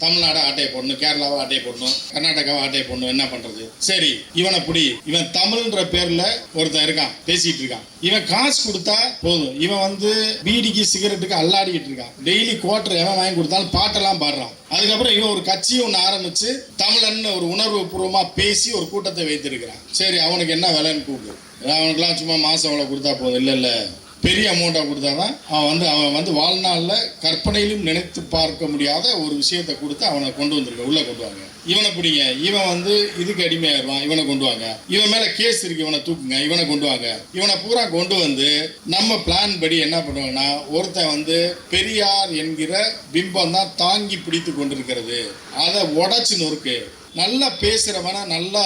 தமிழ்நாடு ஆட்டையை போடணும், கேரளாவை ஆட்டையை போடணும், கர்நாடகாவை ஆட்டையை போடணும். என்ன பண்றது? சரி, இவனை புடி. இவன் தமிழ்ன்ற பேர்ல ஒருத்தன் இருக்கான், பேசிட்டு இருக்கான். இவன் காசு கொடுத்தா போதும், இவன் வந்து பீடிக்கு சிகரெட்டுக்கு அல்லாடிக்கிட்டு இருக்கான். டெய்லி குவார்டர் எவன் வாங்கி கொடுத்தாலும் பாட்டெல்லாம் பாடுறான். அதுக்கப்புறம் இவன் ஒரு கட்சியை ஒன்று ஆரம்பிச்சு தமிழன் ஒரு உணர்வு பூர்வமா பேசி ஒரு கூட்டத்தை வைத்திருக்கிறான். சரி, அவனுக்கு என்ன விலைன்னு கூப்பிடு. அவனுக்குலாம் சும்மா மாசம் அவ்வளோ கொடுத்தா போதும். இல்லை, பெரிய அமௌண்ட்டாக கொடுத்தா தான் அவன் வந்து வாழ்நாளில் கற்பனையிலும் நினைத்து பார்க்க முடியாத ஒரு விஷயத்தை கொடுத்து அவனை கொண்டு வந்திருக்க உள்ளே கொண்டு வாங்க. இவனை பிடிங்க, இவன் வந்து இதுக்கு அடிமையாயிருவான், இவனை கொண்டு வாங்க. இவன் மேலே கேஸ் இருக்கு, இவனை தூக்குங்க, இவனை கொண்டு வாங்க. இவனை பூரா கொண்டு வந்து நம்ம பிளான் படி என்ன பண்ணுவாங்கன்னா, ஒருத்தன் வந்து பெரியார் என்கிற பிம்பம் தான் தாங்கி பிடித்து கொண்டிருக்கிறது, அதை உடச்சு நொறுக்கு. நல்லா பேசுகிறவனை நல்லா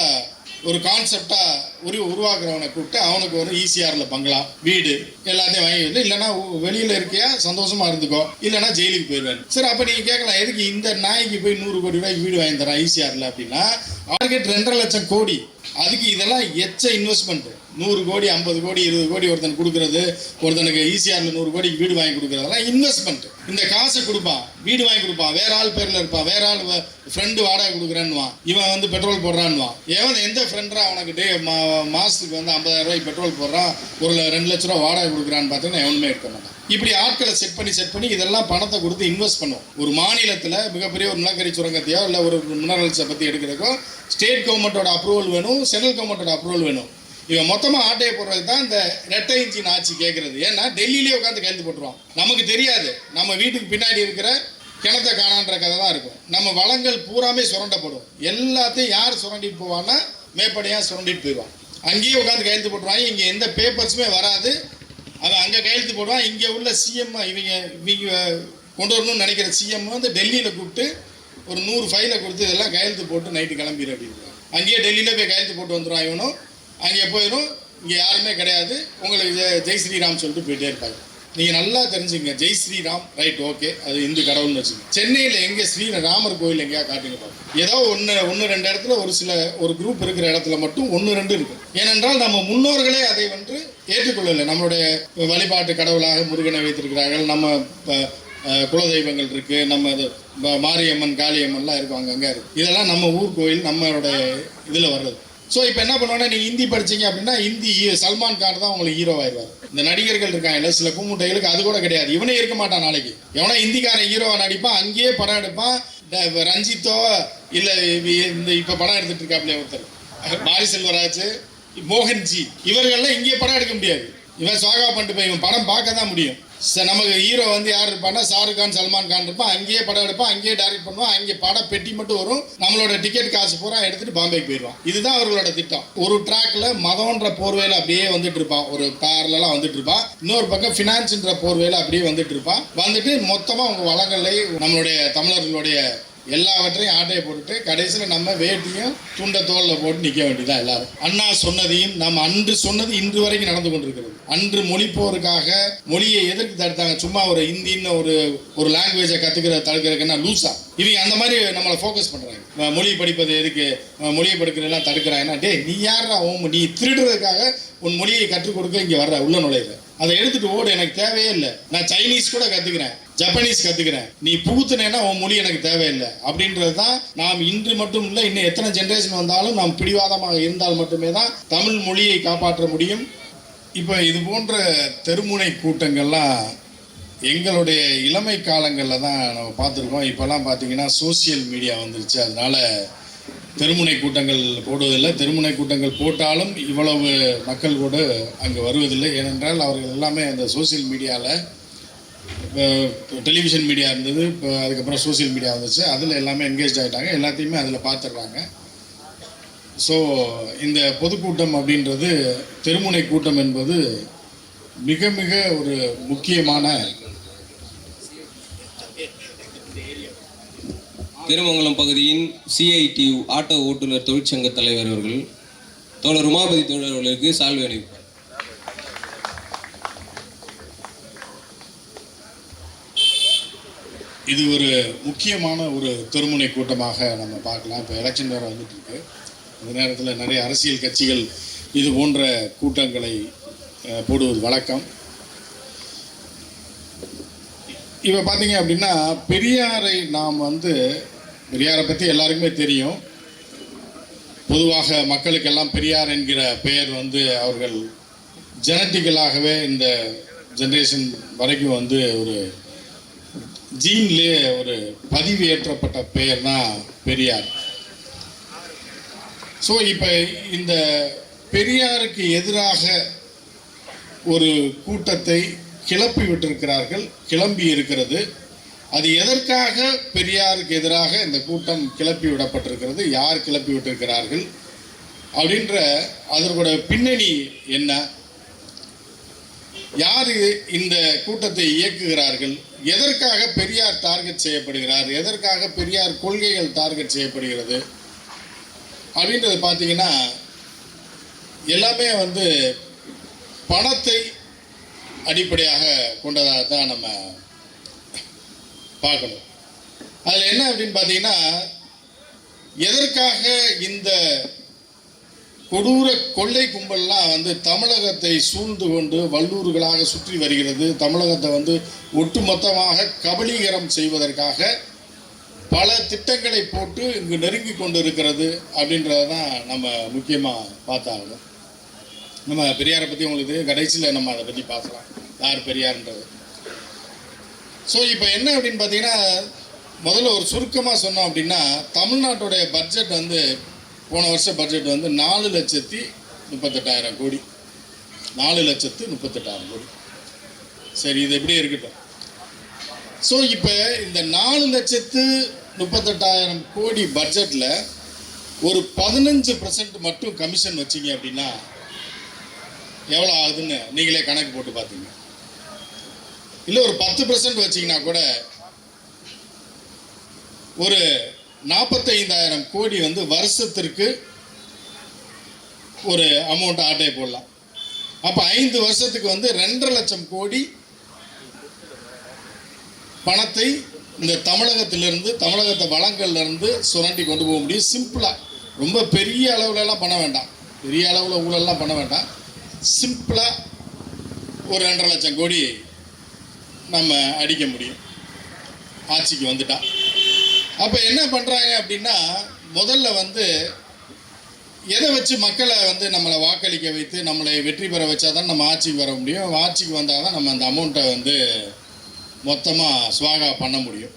ஒரு கான்செப்டா உருவாக்குறவனை கூப்பிட்டு அவனுக்கு ஒரு ஈசிஆர்ல பங்களா, வீடு எல்லாத்தையும் வாங்கி வந்து, இல்லைன்னா வெளியில இருக்கியா சந்தோஷமா இருந்துக்கோ, இல்லைன்னா ஜெயிலுக்கு போயிடுவேன். சரி, அப்ப நீங்க கேட்கலாம், எதுக்கு இந்த நாய்க்கு போய் 100 கோடி ரூபாய்க்கு வீடு வாங்கி தரான் ஈசிஆர்ல அப்படின்னா, அவனுக்கு 2.5 லட்சம் கோடி. அதுக்கு இதெல்லாம் எச்ச இன்வெஸ்ட்மெண்ட். 100 கோடி 50 கோடி 20 கோடி ஒருத்தன் கொடுக்கறது, ஒருத்தனுக்கு ஈசிஆர்ல 100 கோடிக்கு வீடு வாங்கி கொடுக்கறதெல்லாம் இன்வெஸ்ட்மெண்ட். இந்த காசை கொடுப்பான், வீடு வாங்கி கொடுப்பான், வேற ஆள் பேர்ல இருப்பான், வேற ஆள் ஃப்ரெண்டு வாடகை கொடுக்குறேன்னுவான், இவன் வந்து பெட்ரோல் போடுறான்னுவான். எவன் எந்த ஃப்ரெண்டா அவனுக்கு மாசத்துக்கு வந்து 50,000 ரூபாய்க்கு பெட்ரோல் போடுறான், ஒரு 2 லட்ச ரூபா வாடகை கொடுக்குறான்னு பார்த்தீங்கன்னா எவனுமே இருக்க மாட்டான். இப்படி ஆட்களை செட் பண்ணி இதெல்லாம் பணத்தை கொடுத்து இன்வெஸ்ட் பண்ணுவோம். ஒரு மாநிலத்தில் மிகப்பெரிய ஒரு நிலக்கரி சுரங்கத்தையோ இல்லை ஒரு மினரல்ஸை பற்றி எடுக்கிறதுக்கோ ஸ்டேட் கவர்மெண்ட்டோட அப்ரூவல் வேணும், சென்ட்ரல் கவர்மெண்ட்டோட அப்ரூவல் வேணும். இவன் மொத்தமாக ஆட்டையை போடுறது தான் இந்த ரெட்டை இன்ஜின் ஆட்சி கேட்கறது. ஏன்னா டெல்லியிலே உட்காந்து கையெழுத்து போட்டுருவான். நமக்கு தெரியாது, நம்ம வீட்டுக்கு பின்னாடி இருக்கிற கிணத்தை காணான்ற கதை தான் இருக்கும். நம்ம வளங்கள் பூராமே சுரண்டப்படும். எல்லாத்தையும் யார் சுரண்டிட்டு போவான்னா, மேப்படையாக சுரண்டிட்டு போயிடுவான். அங்கேயே உட்காந்து கையெழுத்து போட்டுருவாங்க. இங்கே எந்த பேப்பர்ஸுமே வராது. அவன் அங்கே கையெழுத்து போடுவான். இங்கே உள்ள சிஎம் இவங்க கொண்டு வரணும்னு நினைக்கிற சிஎம் வந்து டெல்லியில் கூப்பிட்டு ஒரு 100 ஃபைலை கொடுத்து இதெல்லாம் கையெழுத்து போட்டு நைட்டு கிளம்பிடு அப்படின்னு. அங்கேயே டெல்லியில் போய் கையெழுத்து போட்டு வந்துடுவான். இவனும் அங்கே போயிடும். இங்கே யாருமே கிடையாது, உங்களுக்கு ஜெய் ஸ்ரீராம் சொல்லிட்டு போயிட்டே இருப்பாங்க. நீங்கள் நல்லா தெரிஞ்சுங்க, ஜெய் ஸ்ரீராம் ரைட், ஓகே, அது இந்து கடவுள்னு வச்சுங்க. சென்னையில் எங்கே ஸ்ரீராமர் கோயில் எங்கேயா காட்டுங்க பார்ப்போம். ஏதோ ஒன்று ரெண்டு இடத்துல ஒரு குரூப் இருக்கிற இடத்துல மட்டும் 1-2 இருக்கும். ஏனென்றால் நம்ம முன்னோர்களே அதை வந்து ஏற்றுக்கொள்ளலை. நம்மளுடைய வழிபாட்டு கடவுளாக முருகனை வைத்திருக்கிறார்கள், நம்ம குலதெய்வங்கள் இருக்குது, நம்ம மாரியம்மன் காளியம்மன்லாம் இருக்காங்க, அங்கே இருக்குது. இதெல்லாம் நம்ம ஊர் கோயில், நம்மளோட இதில் வர்றது. ஸோ இப்போ என்ன பண்ணுவாங்கன்னா, நீங்கள் ஹிந்தி படிச்சிங்க அப்படின்னா ஹிந்தி சல்மான் கான் தான் உங்களுக்கு ஹீரோ ஆயிடுவார். இந்த நடிகர்கள் இருக்காங்க சில கூமுட்டைகளுக்கு அது கூட கிடையாது. இவனே இருக்க மாட்டான். நாளைக்கு எவனா ஹிந்திக்காரன் ஹீரோவை நடிப்பான், அங்கேயே படம் எடுப்பான். ரஞ்சித்தோ இல்லை இந்த இப்போ படம் எடுத்துட்டு இருக்காப்லையே ஒருத்தர் மாரி செல்வராஜ், மோகன்ஜி, இவர்கள்லாம் இங்கேயே படம் எடுக்க முடியாது. இவன் சுவாகா பண்ணிட்டு போய் இவன் படம் பார்க்க தான் முடியும். நமக்கு ஹீரோ வந்து யார் இருப்பான்னா, ஷாருக் கான், சல்மான் கான் இருப்பான். அங்கேயே படம் எடுப்பான், அங்கேயே டைரக்ட் பண்ணுவான். அங்கே படம் பெட்டி மட்டும் வரும். நம்மளோட டிக்கெட் காசு பூரா எடுத்துட்டு பாம்பேக்கு போயிடுவான். இதுதான் அவர்களோட திட்டம். ஒரு ட்ராக்ல மதம்ன்ற போர்வையில் அப்படியே வந்துட்டு இருப்பான், ஒரு பேரலாம் வந்துட்டு இருப்பான். இன்னொரு பக்கம் ஃபினான்ஸ்ன்ற போர்வையில் அப்படியே வந்துட்டு இருப்பான். வந்துட்டு மொத்தமாக அவங்க வளங்களை நம்மளுடைய தமிழர்களுடைய எல்லாவற்றையும் ஆட்டையை போட்டுட்டு கடைசியில் நம்ம வேட்டியும் துண்ட தோலில் போட்டு நிற்க வேண்டியதான் எல்லாரும். அண்ணா சொன்னதையும் நம்ம அன்று சொன்னது இன்று வரைக்கும் நடந்து கொண்டிருக்கிறது. அன்று மொழி போருக்காக மொழியை எதற்கு தடுத்தாங்க? சும்மா ஒரு ஹிந்தின்னு ஒரு லாங்குவேஜை தடுக்கிறதுக்குன்னா லூஸா இவங்க அந்த மாதிரி நம்மளை ஃபோக்கஸ் பண்ணுறாங்க. மொழி படிப்பது எதுக்கு, மொழியை படிக்கிறதெல்லாம் தடுக்கிறாங்கன்னா, டே நீ யாரா நீ திருடுறதுக்காக உன் மொழியை கற்றுக் கொடுக்க இங்கே வர்ற உள்ள நுழையிற, அதை எடுத்துட்டு ஓடு, எனக்கு தேவையே இல்லை. நான் சைனீஸ் கூட கற்றுக்கிறேன், ஜப்பனீஸ் கற்றுக்கிறேன், நீ புகுத்துனேன்னா உன் மொழி எனக்கு தேவையில்லை அப்படின்றது தான். நாம் இன்று மட்டும் இல்லை, இன்னும் எத்தனை ஜென்ரேஷன் வந்தாலும் நாம் பிடிவாதமாக இருந்தால் மட்டுமே தான் தமிழ் மொழியை காப்பாற்ற முடியும். இப்போ இது போன்ற தெருமுனை கூட்டங்கள்லாம் எங்களுடைய இளமை காலங்களில் தான் நம்ம பார்த்துருக்கோம். இப்போல்லாம் பார்த்தீங்கன்னா சோசியல் மீடியா வந்துருச்சு. அதனால தெருமுனை கூட்டங்கள் போடுவதில்லை. தெருமுனை கூட்டங்கள் போட்டாலும் இவ்வளவு மக்கள் கூட அங்கே வருவதில்லை. ஏனென்றால் அவர்கள் எல்லாமே அந்த சோசியல் மீடியாவில், டெலிவிஷன் மீடியா இருந்தது, இப்போ அதுக்கப்புறம் சோசியல் மீடியா வந்துச்சு, அதில் எல்லாமே என்கேஜ் ஆகிட்டாங்க, எல்லாத்தையுமே அதில் பார்த்துடுறாங்க. ஸோ இந்த பொதுக்கூட்டம் அப்படின்றது, தெருமுனை கூட்டம் என்பது மிக மிக ஒரு முக்கியமான. திருமங்கலம் பகுதியின் சிஐடியு ஆட்டோ ஓட்டுநர் தொழிற்சங்க தலைவர் அவர்கள் தோழர் உமாபதி தோழர் அவர்களுக்கு சால்வை அணிவிப்பார். இது ஒரு முக்கியமான ஒரு தெருமுனை கூட்டமாக நம்ம பார்க்கலாம். இப்போ எலெக்ஷன் வேறு வந்துட்டு இருக்கு. அந்த நேரத்தில் நிறைய அரசியல் கட்சிகள் இது போன்ற கூட்டங்களை போடுவது வழக்கம். இப்போ பார்த்தீங்க அப்படின்னா, பெரியாரை நாம் வந்து பெரியாரை பற்றி எல்லாருக்குமே தெரியும். பொதுவாக மக்களுக்கெல்லாம் பெரியார் என்கிற பெயர் வந்து அவர்கள் ஜெனட்டிக்கலாகவே இந்த ஜென்ரேஷன் வரைக்கும் வந்து ஒரு ஜீன்லேயே ஒரு பதிவு ஏற்றப்பட்ட பெயர் தான் பெரியார். ஸோ இப்போ இந்த பெரியாருக்கு எதிராக ஒரு கூட்டத்தை கிளப்பி விட்டிருக்கிறார்கள், கிளம்பி இருக்கிறது. அது எதற்காக பெரியாருக்கு எதிராக இந்த கூட்டம் கிளப்பி விடப்பட்டிருக்கிறது, யார் கிளப்பி விட்டிருக்கிறார்கள் அப்படின்ற அதற்கோட பின்னணி என்ன, யார் இந்த கூட்டத்தை இயக்குகிறார்கள், எதற்காக பெரியார் டார்கெட் செய்யப்படுகிறார், எதற்காக பெரியார் கொள்கைகள் டார்கெட் செய்யப்படுகிறது அப்படின்றது பார்த்தீங்கன்னா எல்லாமே வந்து பணத்தை அடிப்படையாக கொண்டதாக தான் நம்ம பார்க்கணும். அதில் என்ன அப்படின்னு பார்த்தீங்கன்னா, எதற்காக இந்த கொடூர கொள்ளை கும்பல்லாம் வந்து தமிழகத்தை சூழ்ந்து கொண்டு வல்லூர்களாக சுற்றி வருகிறது, தமிழகத்தை வந்து ஒட்டுமொத்தமாக கபலீகரம் செய்வதற்காக பல திட்டங்களை போட்டு இங்கு நெருங்கி கொண்டு இருக்கிறது அப்படின்றத தான் நம்ம முக்கியமாக பார்த்தாகணும். நம்ம பெரியாரை பற்றி உங்களுக்கு கடைசியில் நம்ம அதை பற்றி பார்க்கலாம், யார் பெரியார்ன்றது. ஸோ இப்போ என்ன அப்படின்னு பார்த்தீங்கன்னா, முதல்ல ஒரு சுருக்கமாக சொன்னோம் அப்படின்னா, தமிழ்நாட்டுடைய பட்ஜெட் வந்து போன வருஷ பட்ஜெட் வந்து 4,38,000 கோடி. 4,38,000 கோடி. சரி, இது எப்படி இருக்கட்டும். ஸோ இப்போ இந்த 4,38,000 கோடி பட்ஜெட்டில் ஒரு 15% மட்டும் கமிஷன் வச்சிங்க அப்படின்னா எவ்வளோ ஆகுதுன்னு நீங்களே கணக்கு போட்டு பார்த்தீங்க. இல்லை ஒரு 10% வச்சிங்கன்னா கூட ஒரு 45,000 கோடி வந்து வருஷத்திற்கு ஒரு அமௌண்ட் ஆட்டை போடலாம். அப்போ 5 வருஷத்துக்கு வந்து 2.5 லட்சம் கோடி பணத்தை இந்த தமிழகத்திலிருந்து, தமிழகத்தை வளங்கள்லேருந்து சுரண்டி கொண்டு போக முடியும். சிம்பிளாக, ரொம்ப பெரிய அளவுலலாம் பண்ண வேண்டாம், பெரிய அளவில் ஊழல்லாம் பண்ண வேண்டாம். சிம்பிளாக ஒரு 2.5 லட்சம் கோடி நம்ம அடிக்க முடியும் ஆட்சிக்கு வந்துட்டா. அப்போ என்ன பண்ணுறாங்க அப்படின்னா, முதல்ல வந்து எதை வச்சு மக்களை வந்து நம்மளை வாக்களிக்க வைத்து நம்மளை வெற்றி பெற வச்சா தான் நம்ம ஆட்சிக்கு வர முடியும். ஆட்சிக்கு வந்தால் தான் நம்ம அந்த அமௌண்ட்டை வந்து மொத்தமாக ஸ்வாகா பண்ண முடியும்.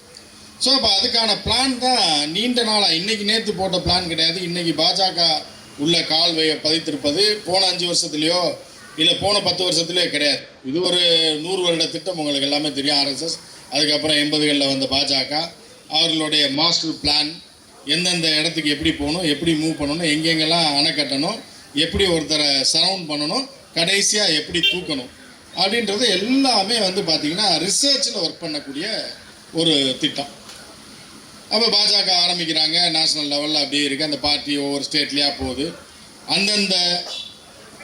ஸோ அப்போ அதுக்கான பிளான் தான் நீண்ட நாளாக, இன்றைக்கி நேற்று போட்ட பிளான் கிடையாது. இன்றைக்கி பாஜக உள்ள கால் பதித்திருப்பது போன 5 வருஷத்துலேயோ இல்லை போன 10 வருஷத்துலேயோ கிடையாது. இது ஒரு 100 வருட திட்டம், உங்களுக்கு எல்லாமே தெரியும். ஆர்எஸ்எஸ், அதுக்கப்புறம் 80களில் வந்த பாஜக, அவர்களுடைய மாஸ்டர் பிளான், எந்தெந்த இடத்துக்கு எப்படி போகணும், எப்படி மூவ் பண்ணணும், எங்கெங்கெல்லாம் அணை கட்டணும், எப்படி ஒருத்தரை சரவுண்ட் பண்ணணும், கடைசியாக எப்படி தூக்கணும் அப்படின்றது எல்லாமே வந்து பார்த்திங்கன்னா ரிசர்ச்சில் ஒர்க் பண்ணக்கூடிய ஒரு திட்டம். அப்போ பாஜக ஆரம்பிக்கிறாங்க, நேஷ்னல் லெவலில் அப்படியே இருக்குது. அந்த பார்ட்டி ஒவ்வொரு ஸ்டேட்லேயா போகுது. அந்தந்த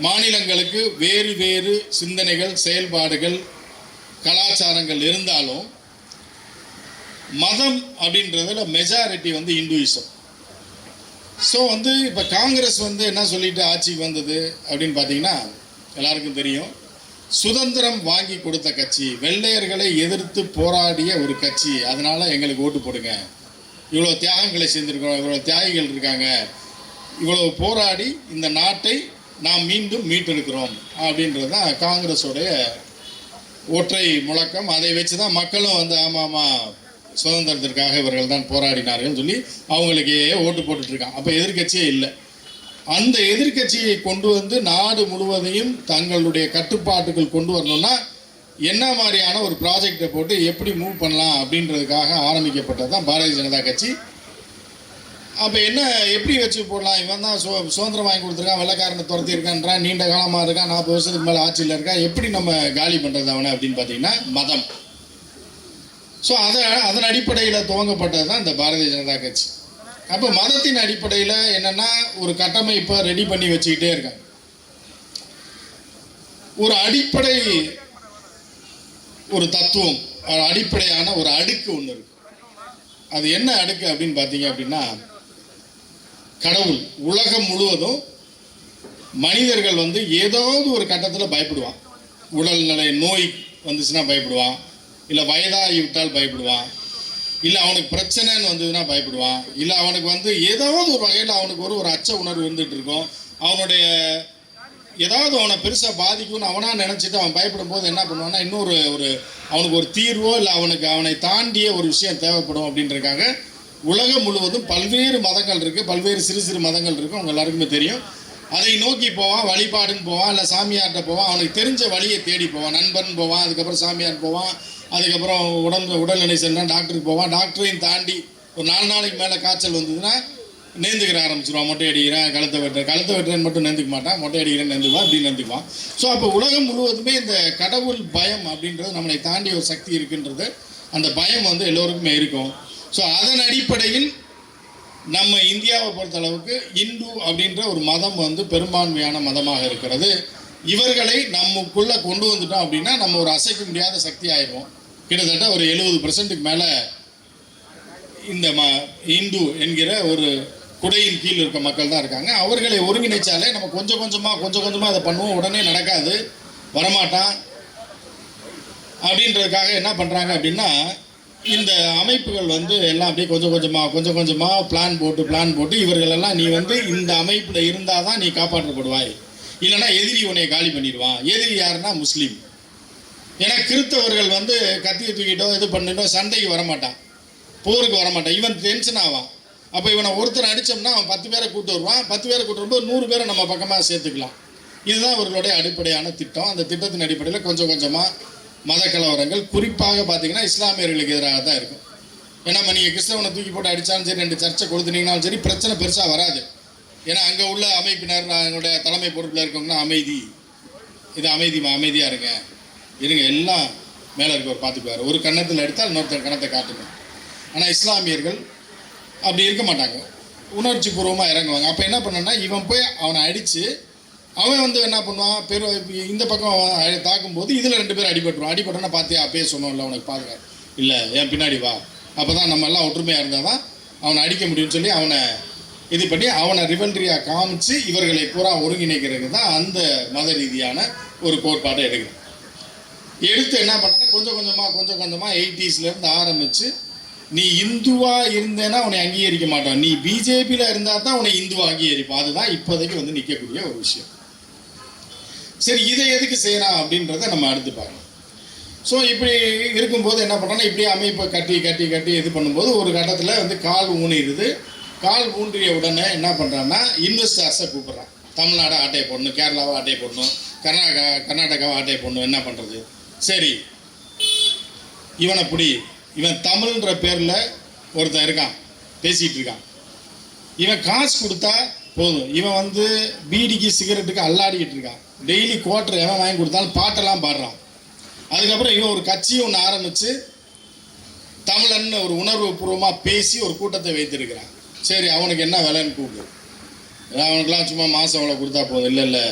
மாநிலங்களுக்கு வேறு வேறு சிந்தனைகள், செயல்பாடுகள், கலாச்சாரங்கள் இருந்தாலும் மதம் அப்படின்றதுல மெஜாரிட்டி வந்து இந்துயிசம். ஸோ வந்து இப்போ காங்கிரஸ் வந்து என்ன சொல்லிட்டு ஆட்சிக்கு வந்தது அப்படின்னு பார்த்தீங்கன்னா எல்லாருக்கும் தெரியும். சுதந்திரம் வாங்கி கொடுத்த கட்சி, வெள்ளையர்களை எதிர்த்து போராடிய ஒரு கட்சி, அதனால் எங்களுக்கு ஓட்டு போடுங்க, இவ்வளோ தியாகங்களை செஞ்சுருக்கோம், இவ்வளோ தியாகிகள் இருக்காங்க, இவ்வளோ போராடி இந்த நாட்டை நாம் மீண்டும் மீட்டெடுக்கிறோம் அப்படின்றது தான் காங்கிரஸோடைய ஒற்றை முழக்கம். அதை வச்சு தான் மக்களும் வந்து ஆமாம் சுதந்திரத்திற்காக இவர்கள் தான் போராடினார்கள் சொல்லி அவங்களுக்கே ஓட்டு போட்டுட்ருக்காங்க. அப்போ எதிர்கட்சியே இல்லை. அந்த எதிர்கட்சியை கொண்டு வந்து நாடு முழுவதையும் தங்களுடைய கட்டுப்பாட்டுக்குள் கொண்டு வரணும்னா என்ன மாதிரியான ஒரு ப்ராஜெக்டை போட்டு எப்படி மூவ் பண்ணலாம் அப்படின்றதுக்காக ஆரம்பிக்கப்பட்டது தான் பாரதிய ஜனதா கட்சி. அப்போ என்ன எப்படி வச்சு போடலாம், இவன் தான் சுதந்திரம் வாங்கி கொடுத்துருக்கான், வெள்ளைக்காரனை துரத்தி இருக்கான்றான், நீண்ட காலமாக இருக்கான், 40 வருஷத்துக்கு மேலே ஆட்சியில் இருக்கான், எப்படி நம்ம காலி பண்ணுறது அவனை அப்படின்னு பார்த்தீங்கன்னா மதம். ஸோ அதன் அடிப்படையில் துவங்கப்பட்டது தான் இந்த பாரதிய ஜனதா கட்சி. அப்போ மதத்தின் அடிப்படையில் என்னென்னா ஒரு கட்டமைப்பை ரெடி பண்ணி வச்சுக்கிட்டே இருக்காங்க. ஒரு அடிப்படை, ஒரு தத்துவம், அடிப்படையான ஒரு அடுக்கு ஒன்று இருக்கு. அது என்ன அடுக்கு அப்படின்னு பார்த்தீங்க அப்படின்னா, கடவுள். உலகம் முழுவதும் மனிதர்கள் வந்து ஏதாவது ஒரு கட்டத்தில் பயப்படுவான். உடல்நிலை நோய் வந்துச்சுன்னா பயப்படுவான், இல்லை வயதாகி விட்டால் பயப்படுவான், இல்லை அவனுக்கு பிரச்சனைன்னு வந்ததுன்னா பயப்படுவான், இல்லை அவனுக்கு வந்து ஏதாவது ஒரு வகையில் அவனுக்கு ஒரு அச்ச உணர்வு இருந்துகிட்டு இருக்கும். அவனுடைய ஏதாவது அவனை பெருசாக பாதிக்கும்னு அவனா நினச்சிட்டு அவன் பயப்படும் போது என்ன பண்ணுவான்னா இன்னொரு அவனுக்கு ஒரு தீர்வோ இல்லை அவனை தாண்டிய ஒரு விஷயம் தேவைப்படும் அப்படின்றதுக்காக உலகம் முழுவதும் பல்வேறு மதங்கள் இருக்குது, பல்வேறு சிறு சிறு மதங்கள் இருக்குது, அவங்க எல்லாருக்குமே தெரியும். அதை நோக்கி போவான், வழிபாடுன்னு போவான், இல்லை சாமியார்கிட்ட போவான், அவனுக்கு தெரிஞ்ச வழியை தேடி போவான், நண்பன் போவான், அதுக்கப்புறம் சாமியார் போவான், அதுக்கப்புறம் உடல்நிலை சரினா டாக்டருக்கு போவான். டாக்டரையும் தாண்டி ஒரு 4 நாளைக்கு மேலே காய்ச்சல் வந்ததுன்னா நேர்ந்துக்கிற ஆரம்பிச்சிருவான். மொட்டை அடிக்கிறேன், கழுத்தை வெட்டுறேன்னு மட்டும் நேர்ந்துக்க மாட்டான், மொட்டை அடிக்கிறேன்னு நேர்ந்துக்குவான், அப்படி நேர்ந்துக்குவான். ஸோ அப்போ உலகம் முழுவதுமே இந்த கடவுள் பயம் அப்படின்றது நம்மளை தாண்டி ஒரு சக்தி இருக்குன்றது, அந்த பயம் வந்து எல்லோருக்குமே இருக்கும். ஸோ அதன் அடிப்படையில் நம்ம இந்தியாவை பொறுத்தளவுக்கு இந்து அப்படின்ற ஒரு மதம் வந்து பெரும்பான்மையான மதமாக இருக்கிறது. இவர்களை நமக்குள்ளே கொண்டு வந்துட்டோம் அப்படின்னா நம்ம ஒரு அசைக்க முடியாத சக்தி ஆயிடுவோம். கிட்டத்தட்ட ஒரு 70% மேலே இந்த இந்து என்கிற ஒரு குடையின் கீழ் இருக்க மக்கள் தான் இருக்காங்க. அவர்களை ஒருங்கிணைச்சாலே நம்ம கொஞ்சம் கொஞ்சமாக அதை பண்ணுவோம். உடனே நடக்காது, வரமாட்டான். அப்படின்றதுக்காக என்ன பண்ணுறாங்க அப்படின்னா இந்த அமைப்புகள் வந்து எல்லாம் அப்படியே கொஞ்சம் கொஞ்சமாக பிளான் போட்டு இவர்களெல்லாம் நீ வந்து இந்த அமைப்பில் இருந்தால் தான் நீ காப்பாற்றப்படுவாய், இல்லைன்னா எதிரி உன்னை காலி பண்ணிடுவான். எதிரி யாருன்னா முஸ்லீம். ஏன்னா கிறிஸ்தவர்கள் வந்து கத்தியை தூக்கிட்டோ இது பண்ணிட்டோ சண்டைக்கு வரமாட்டான், போருக்கு வரமாட்டான். இவன் டென்ஷன் ஆவான். அப்போ இவனை ஒருத்தர் அடித்தோம்னா அவன் 10 பேரை கூட்டு வருவான். 10 பேரை கூட்டு வரும்போது 100 பேரை நம்ம பக்கமாக சேர்த்துக்கலாம். இதுதான் இவர்களுடைய அடிப்படையான திட்டம். அந்த திட்டத்தின் அடிப்படையில் கொஞ்சமாக மத கலவரங்கள் குறிப்பாக பார்த்தீங்கன்னா இஸ்லாமியர்களுக்கு எதிராக தான் இருக்கும். ஏன்னா நீங்கள் கிறிஸ்தவனை தூக்கி போட்டு அடித்தாலும் சரி, 2 சர்ச்சை கொடுத்துனீங்கனாலும் சரி, பிரச்சனை பெருசாக வராது. ஏன்னா அங்கே உள்ள அமைப்பினர் என்னுடைய தலைமை பொறுப்பில் இருக்கவங்கன்னா அமைதியாக இருங்க எல்லாம் மேலே இருக்கவர் பார்த்துக்குவார். ஒரு கன்னத்தில் எடுத்தால் இன்னொருத்தர் கணத்தை காட்டுங்க. ஆனால் இஸ்லாமியர்கள் அப்படி இருக்க மாட்டாங்க, உணர்ச்சி பூர்வமாக இறங்குவாங்க. அப்போ என்ன பண்ணனா இவன் போய் அவனை அடித்து அவன் வந்து என்ன பண்ணுவான், இந்த பக்கம் தாக்கும்போது இதில் 2 பேர் அடிபட்டுனா பார்த்தியா அப்பயே சொன்னோம்ல உனக்கு பாதுகாப்பு இல்லை, என் பின்னாடி வா, அப்போ தான் நம்ம எல்லாம் ஒற்றுமையாக இருந்தால் தான் அவனை அடிக்க முடியும்னு சொல்லி அவனை இது பண்ணி அவனை ரிவல்ரியாக காமிச்சு இவர்களை பூரா ஒருங்கிணைக்கிறது தான் அந்த மத ரீதியான ஒரு கோட்பாட்டை எடுத்து என்ன பண்ணனா கொஞ்சம் கொஞ்சமாக 80ஸ்லேருந்து ஆரம்பித்து நீ இந்துவாக இருந்தேன்னா உன்னை அங்கீகரிக்க மாட்டான், நீ பிஜேபியில் இருந்தால் தான் உன்னை இந்துவாக அங்கீகரிப்பான். அதுதான் இப்போதைக்கு வந்து நிற்கக்கூடிய ஒரு விஷயம். சரி, இதை எதுக்கு செய்யலாம் அப்படின்றத நம்ம அடுத்து பார்க்கலாம். ஸோ இப்படி இருக்கும்போது என்ன பண்ணுறோன்னா இப்படியே அமைப்பை கட்டி இது பண்ணும்போது ஒரு கட்டத்தில் வந்து கால் ஊனிடுது. கால் ஊன்றிய உடனே என்ன பண்ணுறான்னா இன்வெஸ்டர்ஸை கூப்பிட்றான். தமிழ்நாடு ஆட்டையை போடணும், கேரளாவை ஆட்டையை போடணும், கர்நாடகாவை ஆட்டையை போடணும். என்ன பண்ணுறது? சரி, இவன் தமிழ்ன்ற பேரில் ஒருத்தன் இருக்கான், பேசிகிட்டு இருக்கான். இவன் காசு கொடுத்தா போதும், இவன் வந்து பீடிக்கு சிகரெட்டுக்கு அல்லாடிக்கிட்டு இருக்கான். டெய்லி குவார்டர் எவன் வாங்கி கொடுத்தாலும் பாட்டெல்லாம் பாடுறான். அதுக்கப்புறம் இவன் ஒரு கட்சியை ஒன்று ஆரம்பித்து தமிழன் ஒரு உணர்வு பூர்வமாக பேசி ஒரு கூட்டத்தை வைத்திருக்கிறான். சரி, அவனுக்கு என்ன விலைன்னு கூப்பிடு. அவனுக்கெல்லாம் சும்மா மாதம் அவ்வளோ கொடுத்தா போதும், இல்லை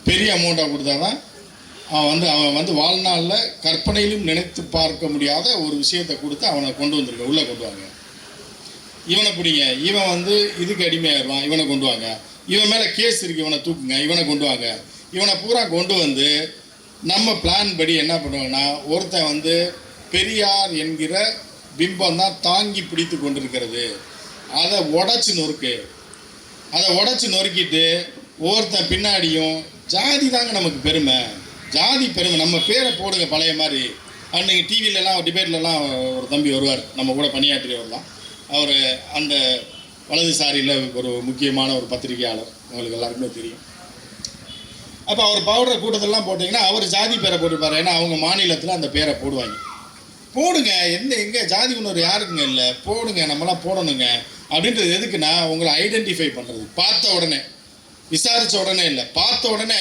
பெரிய அமௌண்ட்டாக கொடுத்தா தான் அவன் வந்து வாழ்நாளில் கற்பனையிலும் நினைத்து பார்க்க முடியாத ஒரு விஷயத்தை கொடுத்து அவனை கொண்டு வந்திருக்க உள்ளே கொண்டு வாங்க. இவனை பிடிங்க, இவன் வந்து இதுக்கு அடிமையாயிருவான், இவனை கொண்டு வாங்க. இவன் மேலே கேஸ் இருக்குது, இவனை தூக்குங்க, இவனை கொண்டு வாங்க. இவனை பூரா கொண்டு வந்து நம்ம பிளான் படி என்ன பண்ணுவாங்கன்னா ஒருத்தன் வந்து பெரியார் என்கிற பிம்பம் தான் தாங்கி பிடித்து கொண்டிருக்கிறது, அதை உடச்சி நொறுக்கிட்டு ஒருத்தன் பின்னாடியும் ஜாதி தாங்க நமக்கு பெருமை, நம்ம பேரை போடுங்க பழைய மாதிரி. அன்றைக்கி டிவிலெலாம் டிபேட்லலாம் ஒரு தம்பி வருவார், நம்ம கூட பணியாற்றியவர் தான் அவர். அந்த வலதுசாரியில் ஒரு முக்கியமான ஒரு பத்திரிகையாளர், உங்களுக்கு எல்லாருக்குமே தெரியும். அப்போ அவர் போடுற கூட்டத்திலலாம் போட்டிங்கன்னா அவர் ஜாதி பேரை போட்டுப்பார். ஏன்னா அவங்க மாநிலத்தில் அந்த பேரை போடுவாங்க. போடுங்க, எங்கே ஜாதி உணர்வு யாருக்குங்க இல்லை, போடுங்க, நம்மளாம் போடணுங்க அப்படின்றது எதுக்குன்னா உங்களை ஐடென்டிஃபை பண்ணுறது. பார்த்த உடனே விசாரித்த உடனே இல்லை, பார்த்த உடனே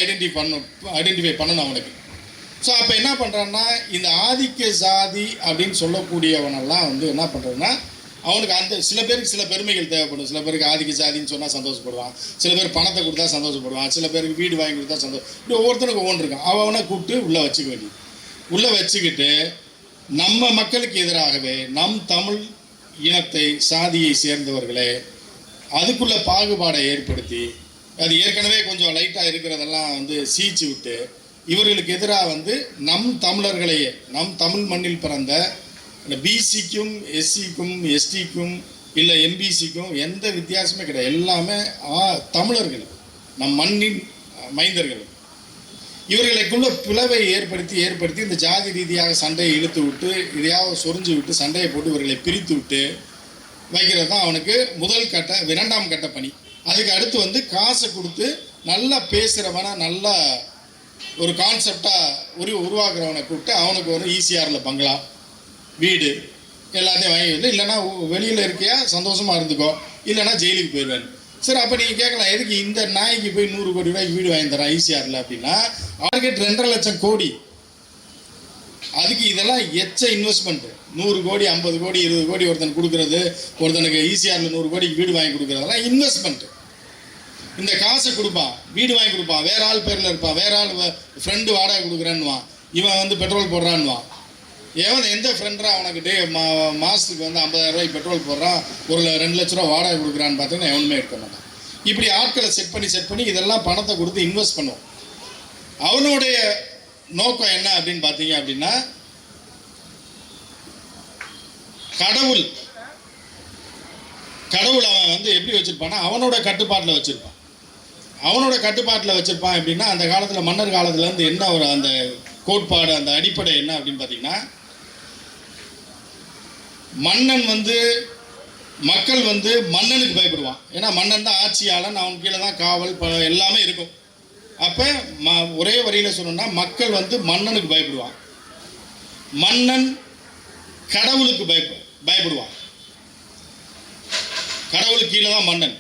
ஐடென்டிஃபை பண்ணணும் அவனுக்கு. ஸோ அப்போ என்ன பண்ணுறான்னா இந்த ஆதிக்க ஜாதி அப்படின்னு சொல்லக்கூடியவனெல்லாம் வந்து என்ன பண்ணுறதுன்னா அவனுக்கு அந்த சில பேருக்கு சில பெருமைகள் தேவைப்படும். சில பேருக்கு ஆதிக்க ஜாதின்னு சொன்னால் சந்தோஷப்படுவான், சில பேர் பணத்தை கொடுத்தா சந்தோஷப்படுவான், சில பேருக்கு வீடு வாங்கி கொடுத்தா சந்தோஷம். இப்படி ஒவ்வொருத்தனுக்கு ஒவ்வொன்று இருக்கான். அவனை கூப்பிட்டு உள்ளே வச்சுக்கிட்டு நம்ம மக்களுக்கு எதிராகவே நம் தமிழ் இனத்தை சாதியை சேர்ந்தவர்களே அதுக்குள்ள பாகுபாடை ஏற்படுத்தி அது ஏற்கனவே கொஞ்சம் லைட்டாக இருக்கிறதெல்லாம் வந்து சீச்சு விட்டு இவர்களுக்கு எதிராக வந்து நம் தமிழர்களையே, நம் தமிழ் மண்ணில் பிறந்த இந்த பிசிக்கும் எஸ்சிக்கும் எஸ்டிக்கும் இல்லை எம்பிசிக்கும் எந்த வித்தியாசமே கிடையாது. எல்லாமே தமிழர்கள், நம் மண்ணின் மைந்தர்கள். இவர்களுக்குள்ள பிளவை ஏற்படுத்தி இந்த ஜாதி ரீதியாக சண்டையை இழுத்து விட்டு இதையாவது சொரிஞ்சு விட்டு சண்டையை போட்டு இவர்களை பிரித்து விட்டு வைக்கிறது தான் அவனுக்கு முதல் கட்ட 2ஆம் கட்ட பணி. அதுக்கு அடுத்து வந்து காசை கொடுத்து நல்லா பேசுகிறவனை, நல்லா ஒரு கான்செப்டாக உருவாக்குறவனை கூப்பிட்டு அவனுக்கு ஒரு ஈசிஆரில் பங்களா, வீடு எல்லாத்தையும் வாங்கி வந்து, இல்லைன்னா வெளியில் இருக்கியா சந்தோஷமாக இருந்துக்கோ, இல்லைன்னா ஜெயிலுக்கு போயிடுவேன். சரி, அப்போ நீங்கள் கேட்கலாம், எதுக்கு இந்த நாய்க்கு போய் 100 கோடி ரூபாய்க்கு வீடு வாங்கி தரான் ஈசிஆரில் அப்படின்னா, டார்கெட் 2.5 லட்சம் கோடி. அதுக்கு இதெல்லாம் எச்ச இன்வெஸ்ட்மெண்ட். 100 கோடி 50 கோடி 20 கோடி ஒருத்தனுக்கு கொடுக்குறது, ஒருத்தனுக்கு ஈசிஆரில் 100 கோடிக்கு வீடு வாங்கி கொடுக்குறதெல்லாம் இன்வெஸ்ட்மெண்ட். இந்த காசை கொடுப்பான், வீடு வாங்கி கொடுப்பான், வேற ஆள் பேரில் இருப்பான், வேற ஆள் ஃப்ரெண்டு வாடகை கொடுக்குறேன்னுவான், இவன் வந்து பெட்ரோல் போடுறான்னுவான். எவன் எந்த ஃப்ரெண்டா அவனுக்கு மாதத்துக்கு வந்து 50,000 ரூபாய்க்கு பெட்ரோல் போடுறான், ஒரு 2 லட்ச ரூபா வாடகை கொடுக்குறான்னு பார்த்தீங்கன்னா எவனுமே இருக்க மாட்டான். இப்படி ஆட்களை செட் பண்ணி இதெல்லாம் பணத்தை கொடுத்து இன்வெஸ்ட் பண்ணுவோம். அவனுடைய நோக்கம் என்ன அப்படின்னு பார்த்தீங்க அப்படின்னா, கடவுள் அவன் வந்து எப்படி வச்சிருப்பான்னா அவனோட கட்டுப்பாட்டில் வச்சிருப்பான். அப்படின்னா அந்த காலத்தில் மன்னர் காலத்துல இருந்து என்ன ஒரு அந்த கோட்பாடு, அந்த அடிப்படை என்ன அப்படின்னு பார்த்தீங்கன்னா, மன்னன் வந்து மக்கள் வந்து மன்னனுக்கு பயப்படுவான். ஏன்னா மன்னன் தான் ஆட்சியாளன், அவன் கீழே தான் காவல் எல்லாமே இருக்கும். அப்போ ஒரே வரியில் சொல்லணும்னா மக்கள் வந்து மன்னனுக்கு பயப்படுவான், மன்னன் கடவுளுக்கு பயப்படுவான். கடவுளுக்கு கீழே தான் மன்னன்,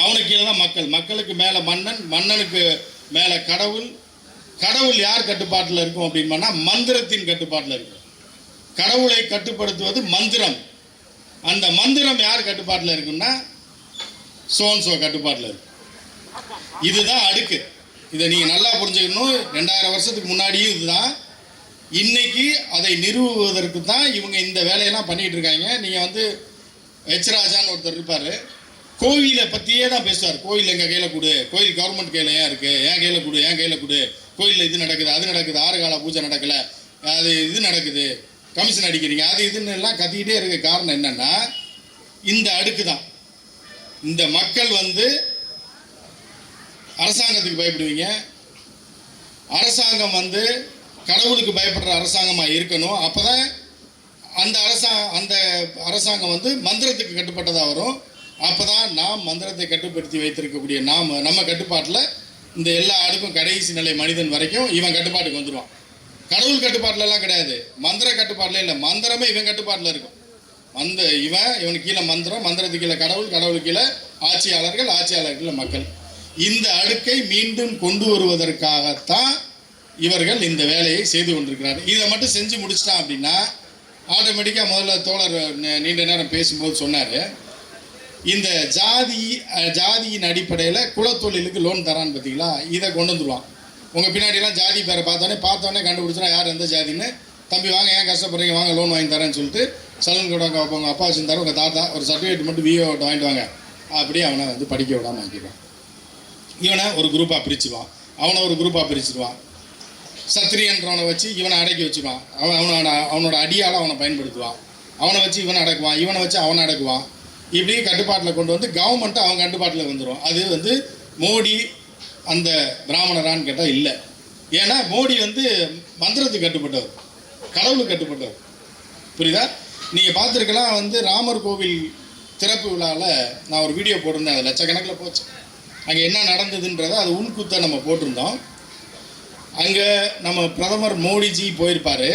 அவனுக்கு கீழே தான் மக்களுக்கு மேலே மன்னன், மன்னனுக்கு மேலே கடவுள். கடவுள் யார் கட்டுப்பாட்டில் இருக்கும் அப்படின்னா மந்திரத்தின் கட்டுப்பாட்டில் இருக்கும். கடவுளை கட்டுப்படுத்துவது மந்திரம். அந்த மந்திரம் யார் கட்டுப்பாட்டில் இருக்குன்னா சோன்சோ கட்டுப்பாட்டில் இருக்கு. இதுதான் அடுக்கு. இதை நீங்கள் நல்லா புரிஞ்சுக்கணும். 2000 வருஷத்துக்கு முன்னாடியும் இதுதான். இன்னைக்கு அதை நிறுவுவதற்கு தான் இவங்க இந்த வேலையெல்லாம் பண்ணிட்டு இருக்காங்க. நீங்கள் வந்து ராஜான்னு ஒருத்தர் இருப்பார், கோவிலை பற்றியே தான் பேசுவார். கோயில் எங்கள் கையில் கொடு, கோயில் கவர்மெண்ட் கையில் ஏன் இருக்குது, என் கையில் கொடு, கோயிலில் இது நடக்குது, அது நடக்குது, 6 கால பூஜை நடக்கலை, அது இது நடக்குது, கமிஷன் அடிக்கிறீங்க, அது இதுன்னு எல்லாம் கத்திக்கிட்டே இருக்க காரணம் என்னன்னா இந்த அடுக்கு தான். இந்த மக்கள் வந்து அரசாங்கத்துக்கு பயப்படுவீங்க, அரசாங்கம் வந்து கடவுளுக்கு பயப்படுற அரசாங்கமாக இருக்கணும். அப்போ தான் அந்த அரசாங்கம் வந்து மந்திரத்துக்கு கட்டுப்பட்டதாக வரும். அப்போ தான் நாம் மந்திரத்தை கட்டுப்படுத்தி வைத்திருக்கக்கூடிய நம்ம கட்டுப்பாட்டில் இந்த எல்லா அடுக்கும் கடைசி நிலை மனிதன் வரைக்கும் இவன் கட்டுப்பாட்டுக்கு வந்துடுவான். கடவுள் கட்டுப்பாட்டிலலாம் கிடையாது, மந்திர கட்டுப்பாட்டில் இல்லை, மந்திரமே இவன் கட்டுப்பாட்டில் இருக்கும். இவனுக்கு கீழே மந்திரம், மந்திரத்துக்கு கீழே கடவுள், கடவுளுக்கு கீழே ஆட்சியாளர்கள் மக்கள். இந்த அடுக்கை மீண்டும் கொண்டு வருவதற்காகத்தான் இவர்கள் இந்த வேலையை செய்து கொண்டிருக்கிறார்கள். இதை மட்டும் செஞ்சு முடிச்சிட்டான் அப்படின்னா ஆட்டோமேட்டிக்காக முதல்ல தோழர் நீண்ட நேரம் பேசும்போது சொன்னார், இந்த ஜாதியின் அடிப்படையில் குலத்தொழிலுக்கு லோன் தரான்னு பார்த்தீங்களா, இதை கொண்டு வந்துடுவான். உங்கள் பின்னாடிலாம் ஜாதி பேரை பார்த்தோன்னே கண்டுபிடிச்சா யார் எந்த ஜாதின்னு, தம்பி வாங்க ஏன் கஷ்டப்படுறீங்க, வாங்க லோன் வாங்கி தரேன்னு சொல்லிட்டு சலூன் கூட உங்கள் அப்பா வச்சுருந்தாரு, உங்கள் தாத்தா ஒரு சர்டிஃபிகேட் மட்டும் விஓட்ட வாங்கிட்டு வாங்க, அப்படியே அவனை வந்து படிக்க விடாமல் ஆக்கிடுவான். இவனை ஒரு குரூப்பாக பிரிச்சுடுவான், அவனை ஒரு குரூப்பாக பிரிச்சுடுவான். சத்திரியன்றவனை வச்சு இவனை அடக்கி வச்சுக்குவான், அவனோட அடியால் அவனை பயன்படுத்துவான், அவனை வச்சு இவனை அடக்குவான், இவனை வச்சு அவனை அடக்குவான். இப்படி கட்டுப்பாட்டில் கொண்டு வந்து கவர்மெண்ட்டு அவங்க கட்டுப்பாட்டில் வந்துடும். அது வந்து மோடி அந்த பிராமணரான்னு கேட்டால் இல்லை. ஏன்னா மோடி வந்து மந்திரத்துக்கு கட்டுப்பட்டவர், கடவுளுக்கு கட்டுப்பட்டவர். புரியுதா? நீங்கள் பார்த்துருக்கலாம், வந்து ராமர் கோவில் திறப்பு விழாவில் நான் ஒரு வீடியோ போட்டிருந்தேன், அது லட்சக்கணக்கில் போச்சு. அங்கே என்ன நடந்ததுன்றதை அது உள்குத்தை நம்ம போட்டிருந்தோம். அங்கே நம்ம பிரதமர் மோடிஜி போயிருப்பார்.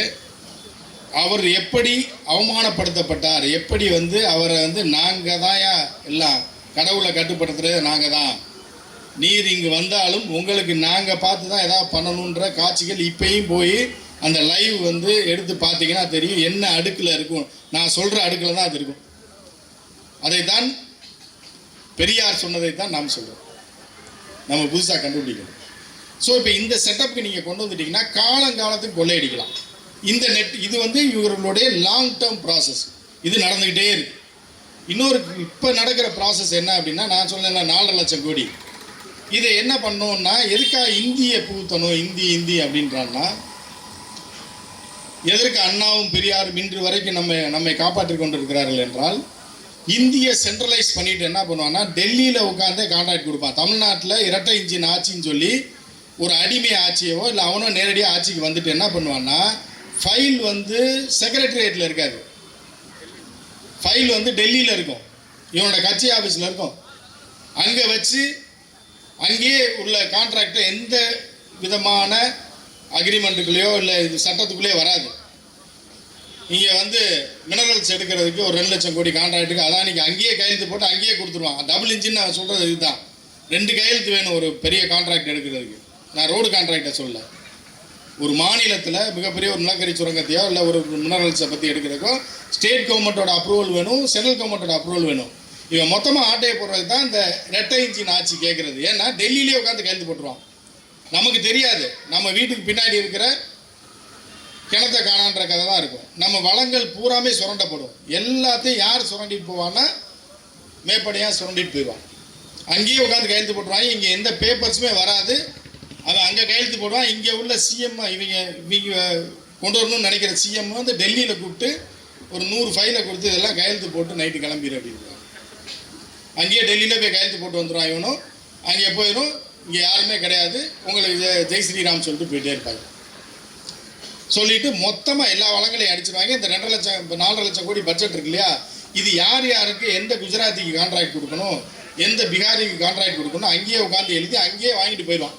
அவர் எப்படி அவமானப்படுத்தப்பட்டார், எப்படி வந்து அவரை வந்து நாங்கள் தான் எல்லாம் கடவுளை கட்டுப்படுத்துறது நாங்கள் தான், நீர் இங்கே வந்தாலும் உங்களுக்கு நாங்கள் பார்த்து தான் எதாவது பண்ணணுன்ற காட்சிகள் இப்பயும் போய் அந்த லைவ் வந்து எடுத்து பார்த்தீங்கன்னா தெரியும் என்ன அடுக்கில் இருக்கும். நான் சொல்கிற அடுக்கில் தான் அது இருக்கும். அதைத்தான் பெரியார் சொன்னதைத்தான் நாம் சொல்கிறோம், நம்ம புதுசாக கண்டுபிடிக்கணும். ஸோ இப்போ இந்த செட்டப்புக்கு நீங்கள் கொண்டு வந்துட்டீங்கன்னா காலங்காலத்துக்கு கொள்ளையடிக்கலாம். இந்த இது வந்து இவர்களுடைய லாங் டேர்ம் ப்ராசஸ், இது நடந்துக்கிட்டே இருக்கு. இன்னொரு இப்போ நடக்கிற ப்ராசஸ் என்ன அப்படின்னா, நான் சொன்னேன்ல 4.5 லட்சம் கோடி, இதை என்ன பண்ணோம்னா எதுக்காக இந்தியை புகுத்தணும், இந்தி அப்படின்றான்னா எதற்கு அண்ணாவும் பெரியாரும் இன்று வரைக்கும் நம்மை காப்பாற்றி கொண்டிருக்கிறார்கள் என்றால், இந்திய சென்ட்ரலைஸ் பண்ணிட்டு என்ன பண்ணுவான்னா, டெல்லியில் உட்காந்தே கான்ட்ராக்ட் கொடுப்பான். தமிழ்நாட்டில் இரட்டை இன்ஜின் ஆட்சின்னு சொல்லி ஒரு அடிமை ஆட்சியவோ இல்லை அவனோ நேரடியாக ஆட்சிக்கு வந்துட்டு என்ன பண்ணுவான்னா, ஃபைல் வந்து செக்ரட்டரியேட்டில் இருக்காது, ஃபைல் வந்து டெல்லியில் இருக்கும், இவனோட கட்சி ஆஃபீஸில் இருக்கும். அங்கே வச்சு அங்கேயே உள்ள கான்ட்ராக்டை எந்த விதமான அக்ரிமெண்ட்டுக்குள்ளேயோ இல்லை இது சட்டத்துக்குள்ளேயோ வராது. இங்கே வந்து மினரல்ஸ் எடுக்கிறதுக்கு ஒரு 2 லட்சம் கோடி கான்ட்ராக்ட்டுக்கு அதானிக்கு அங்கேயே கையெழுத்து போட்டு அங்கேயே கொடுத்துருவான். டபுள் இன்ஜின் நான் சொல்கிறது இதுதான். 2 கையெழுத்து வேணும் ஒரு பெரிய கான்ட்ராக்ட் எடுக்கிறதுக்கு. நான் ரோடு கான்ட்ராக்டை சொல்ல, ஒரு மாநிலத்தில் மிகப்பெரிய ஒரு நிலக்கரி சுரங்கத்தையோ இல்லை ஒரு மினரல்ஸை பற்றி எடுக்கிறதுக்கோ ஸ்டேட் கவர்மெண்ட்டோட அப்ரூவல் வேணும், சென்ட்ரல் கவர்மெண்ட்டோட அப்ரூவல் வேணும். இவன் மொத்தமாக ஆட்டையை போடுறது தான் இந்த ரெட்டை இன்ஜின் ஆட்சி கேட்குறது. ஏன்னா டெல்லியிலே உட்காந்து கையெழுத்து போட்டுருவான். நமக்கு தெரியாது, நம்ம வீட்டுக்கு பின்னாடி இருக்கிற கிணத்தை காணான்ற கதை தான் இருக்கும். நம்ம வளங்கள் பூராமே சுரண்டப்படும். எல்லாத்தையும் யார் சுரண்டிட்டு போவான்னா, மேப்படையாக சுரண்டிட்டு போயிடுவான். அங்கேயே உட்காந்து கையெழுத்து போட்டுருவாங்க. இங்கே எந்த பேப்பர்ஸுமே வராது. அவன் அங்கே கையெழுத்து போடுவான். இங்கே உள்ள சிஎம் இவங்க கொண்டு வரணும்னு நினைக்கிற சிஎம் வந்து டெல்லியில் கூப்பிட்டு ஒரு 100 ஃபைலை கொடுத்து இதெல்லாம் கையெழுத்து போட்டு நைட்டு கிளம்பிடு அப்படின்னு. அங்கேயே டெல்லியில் போய் கையெழுத்து போட்டு வந்துடுவான். இவனும் அங்கே போயிடும். இங்கே யாருமே கிடையாது, உங்களுக்கு ஜெய் ஸ்ரீராம் சொல்லிட்டு போயிட்டே இருப்பாங்க. சொல்லிட்டு மொத்தமாக எல்லா வளங்களையும் அடிச்சிருவாங்க. இந்த 2 லட்சம் 4 லட்சம் கோடி பட்ஜெட் இருக்கு இல்லையா, இது யார் யாருக்கு எந்த குஜராத்திக்கு கான்ட்ராக்ட் கொடுக்கணும், எந்த பீகாரிக்கு கான்ட்ராக்ட் கொடுக்கணும் அங்கேயே உட்காந்து எழுதி அங்கேயே வாங்கிட்டு போயிடுவான்.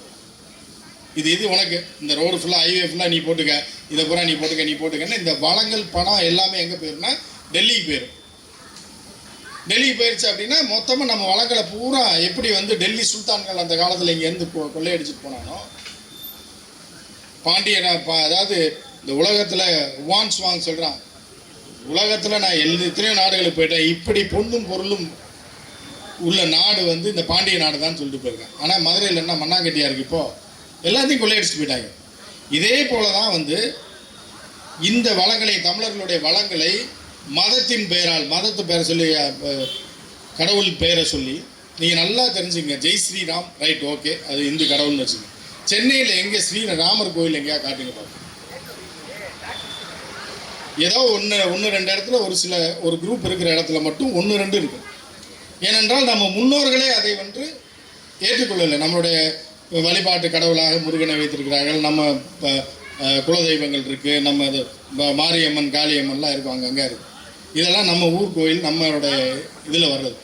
இது உனக்கு இந்த ரோடு ஃபுல்லாக ஹைவே ஃபுல்லாக நீ போட்டுக்க, இதை பூரா நீ போட்டுக்கன்னு இந்த வளங்கள் பணம் எல்லாமே எங்கே போயிருன்னா டெல்லிக்கு போயிடும். டெல்லிக்கு போயிடுச்சு அப்படின்னா மொத்தமாக நம்ம வளங்களை பூரா எப்படி வந்து டெல்லி சுல்தான்கள் அந்த காலத்தில் இங்கேருந்து கொள்ளையடிச்சிட்டு போனானோ, பாண்டியன் அதாவது இந்த உலகத்தில் வான்ஸ் வாங்க சொல்கிறான், உலகத்தில் நான் எத்தனையோ நாடுகளுக்கு போயிட்டேன், இப்படி பொண்ணும் பொருளும் உள்ள நாடு வந்து இந்த பாண்டிய நாடு தான் சொல்லிட்டு போயிருக்கேன். ஆனால் மதுரையில் என்ன மண்ணாங்கட்டியாக இருக்குது, இப்போது எல்லாத்தையும் கொள்ளையடிச்சிட்டு போயிட்டாங்க. இதே போல தான் வந்து இந்த வளங்களை, தமிழர்களுடைய வளங்களை மதத்தின் பெயரால், மதத்து பெயரை சொல்லி, கடவுள் பெயரை சொல்லி, நீங்கள் நல்லா தெரிஞ்சுங்க. ஜெய் ஸ்ரீராம் ரைட், ஓகே, அது இந்து கடவுள்னு வச்சுங்க. சென்னையில் எங்கே ஸ்ரீராமர் கோயில் எங்கேயா காட்டுங்க பார்ப்போம். ஏதோ ஒன்று 2 இடத்துல ஒரு குரூப் இருக்கிற இடத்துல மட்டும் 1-2 இருக்கும். ஏனென்றால் நம்ம முன்னோர்களே அதை வந்து ஏற்றுக்கொள்ளலை. நம்மளுடைய வழிபாட்டு கடவுளாக முருகனை வைத்திருக்கிறார்கள், நம்ம குலதெய்வங்கள் இருக்குது, நம்ம மாரியம்மன் காளியம்மன்லாம் இருக்கும், அங்கங்கே இருக்குது. இதெல்லாம் நம்ம ஊர் கோயில், நம்மளோட இதில் வர்றது.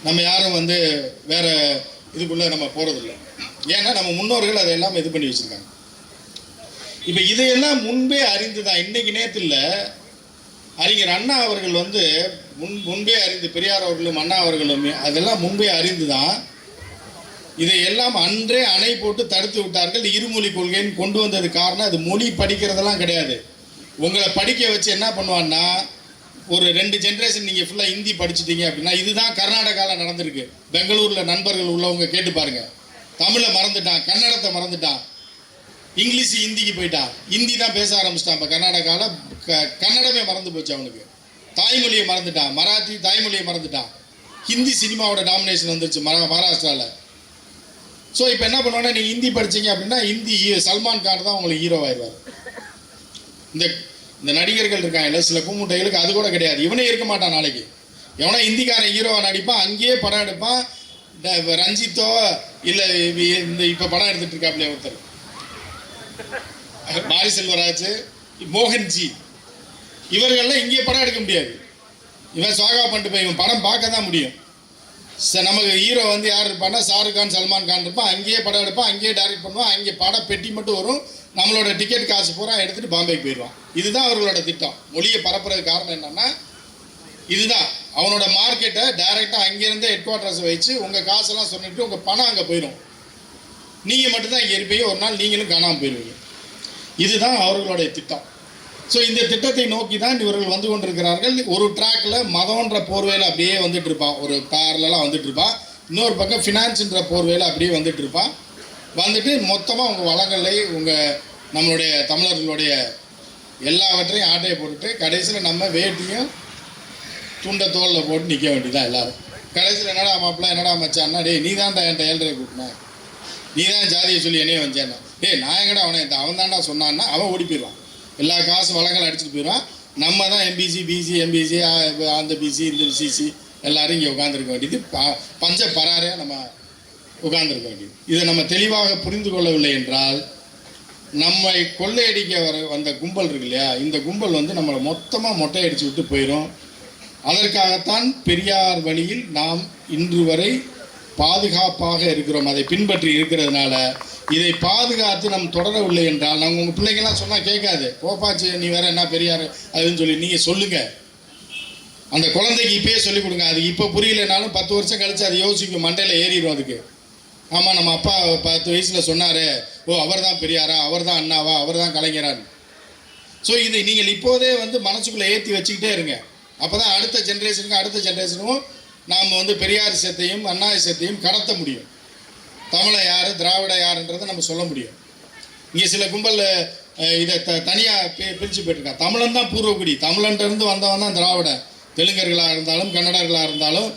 நம்ம யாரும் வந்து வேறு இதுக்குள்ளே நம்ம போகிறதில்லை. ஏன்னா நம்ம முன்னோர்கள் அதையெல்லாம் இது பண்ணி வச்சுருக்காங்க. இப்போ இதையெல்லாம் முன்பே அறிந்து தான், இன்றைக்கி நேரத்தில் அறிஞர் அண்ணா அவர்கள் வந்து முன்பே அறிந்து, பெரியார் அவர்களும் அண்ணா அவர்களும் அதெல்லாம் முன்பே அறிந்து தான் இதையெல்லாம் அன்றே அணை போட்டு தடுத்து விட்டார்கள். இருமொழி கொள்கைன்னு கொண்டு வந்தது காரணம் அது மொழி படிக்கிறதெல்லாம் கிடையாது. உங்களை படிக்க வச்சு என்ன பண்ணுவான்னா, ஒரு 2 ஜென்ரேஷன் நீங்கள் ஃபுல்லாக ஹிந்தி படிச்சுட்டீங்க அப்படின்னா, இதுதான் கர்நாடகாவில் நடந்திருக்கு. பெங்களூரில் நண்பர்கள் உள்ளவங்க கேட்டு பாருங்கள். தமிழை மறந்துட்டான், கன்னடத்தை மறந்துட்டான், இங்கிலீஷ் ஹிந்திக்கு போயிட்டான், ஹிந்தி தான் பேச ஆரம்பிச்சிட்டான். இப்போ கர்நாடகாவில் கன்னடமே மறந்து போச்சு அவனுக்கு. தாய்மொழியை மறந்துட்டான், மராத்தி தாய்மொழியை மறந்துட்டான். ஹிந்தி சினிமாவோட டாமினேஷன் வந்துருச்சு மகாராஷ்டிராவில். ஸோ இப்போ என்ன பண்ணுவாங்கன்னா, நீங்கள் ஹிந்தி படித்தீங்க அப்படின்னா ஹிந்தி சல்மான் கான் தான் உங்களுக்கு ஹீரோ ஆயிடுவார். இந்த நடிகர்கள் இருக்காங்கல்ல, சில கூமுட்டைகளுக்கு அது கூட கிடையாது. இவனே இருக்க மாட்டான். நாளைக்கு எவனா ஹிந்திக்காரன் ஹீரோவாக நடிப்பான், அங்கேயே படம் எடுப்பான். ரஞ்சித்தோ இல்லை இந்த இப்போ படம் எடுத்துகிட்டு இருக்காப்லையே ஒருத்தர், மாரி செல்வராஜ், மோகன்ஜி, இவர்கள்லாம் இங்கேயே படம் எடுக்க முடியாது. இவன் சுவாகா பண்ணிட்டு போய் இவன் படம் பார்க்க தான் முடியும். நமக்கு ஹீரோ வந்து யார் இருப்பான்னா, ஷாருக் கான், சல்மான் கான் இருப்பான். அங்கேயே படம் எடுப்பான், அங்கேயே டைரக்ட் பண்ணுவான், அங்கே படம் பெட்டி மட்டும் வரும். நம்மளோட டிக்கெட் காசு பூரா எடுத்துகிட்டு பாம்பேக்கு போயிடுவான். இதுதான் அவர்களோட திட்டம். மொழியை பரப்புறதுக்கு காரணம் என்னென்னா இதுதான். அவனோட மார்க்கெட்டை டைரெக்டாக அங்கேருந்து ஹெட் குவார்ட்டர்ஸ் வச்சு உங்கள் காசெல்லாம் சொல்லிட்டு உங்கள் பணம் அங்கே போயிடும். நீங்கள் மட்டும்தான் இங்கே இருப்பீங்க, ஒரு நாள் நீங்களும் காணாமல் போயிடுவீங்க. இதுதான் அவர்களுடைய திட்டம். ஸோ இந்த திட்டத்தை நோக்கி தான் இவர்கள் வந்து கொண்டிருக்கிறார்கள். ஒரு ட்ராக்கில் மதம்ன்ற போர்வையில் அப்படியே வந்துட்டு இருப்பான், ஒரு பேரலாம் வந்துட்டு இருப்பான். இன்னொரு பக்கம் ஃபினான்ஸுன்ற போர்வையில் அப்படியே வந்துட்டு இருப்பான். வந்துட்டு மொத்தமாக உங்கள் வளங்களை, நம்மளுடைய தமிழர்களுடைய எல்லாவற்றையும் ஆட்டையை போட்டுட்டு கடைசியில் நம்ம வேட்டியும் துண்டை தோலில் போட்டு நிற்க வேண்டியதான் எல்லோரும். கடைசியில் என்னடா மாப்பிள்ள, என்னடா மச்சான்னா, டே நீ தான்டா என்கிட்ட 7.5 கூட்டினேன், நீ தான் ஜாதியை சொல்லி என்னையே வந்தேன்னா, நான் எங்கடா அவனை அவன் தான்டா சொன்னான்னா அவன் ஓடி போயிடுவான். எல்லா காசு வளங்கள் அடிச்சுட்டு போயிடும். நம்ம தான் எம்பிசி பிசி எம்பிசி அந்த பிசி இந்த சிசி எல்லாரும் இங்கே உட்காந்துருக்க வேண்டியது, பஞ்ச பராரையாக நம்ம உட்கார்ந்துருக்க வேண்டியது. இதை நம்ம தெளிவாக புரிந்து கொள்ளவில்லை என்றால் நம்மை கொள்ளையடிக்க வந்த கும்பல் இருக்கு இல்லையா, இந்த கும்பல் வந்து நம்மளை மொத்தமாக மொட்டையடிச்சு விட்டு போயிடும். அதற்காகத்தான் பெரியார் வழியில் நாம் இன்று வரை பாதுகாப்பாக இருக்கிறோம். அதை பின்பற்றி இருக்கிறதுனால இதை பாதுகாத்து நம் தொடரவில்லை என்றால் நம்ம உங்கள் பிள்ளைங்கள்லாம் சொன்னால் கேட்காது. போப்பாச்சு நீ வேற என்ன பெரியார் அதுன்னு சொல்லி நீங்கள் சொல்லுங்கள். அந்த குழந்தைக்கு இப்பயே சொல்லிக் கொடுங்க. அது இப்போ புரியலைனாலும் 10 வருஷம் கழிச்சு அது யோசிக்கும், மண்டையில் ஏறிடும் அதுக்கு. ஆமாம், நம்ம அப்பா 10 வயசில் சொன்னார், ஓ அவர் தான் பெரியாரா, அவர் தான் அண்ணாவா, அவர் தான் கலைஞரான்னு. ஸோ இதை நீங்கள் இப்போதே வந்து மனசுக்குள்ளே ஏற்றி வச்சுக்கிட்டே இருங்க. அப்போ தான் அடுத்த ஜென்ரேஷனுக்கும் நாம் வந்து பெரியார் விஷயத்தையும் அண்ணா விஷயத்தையும் கடத்த முடியும். தமிழை யார் திராவிட யாருன்றதை நம்ம சொல்ல முடியும். இங்கே சில கும்பல் இதை தனியாக பிரித்து போயிட்டுருக்கான். தமிழன் தான் பூர்வக்குடி, தமிழன்ட்டு வந்தவன் தான் திராவிடன். தெலுங்கர்களாக இருந்தாலும் கன்னடர்களாக இருந்தாலும்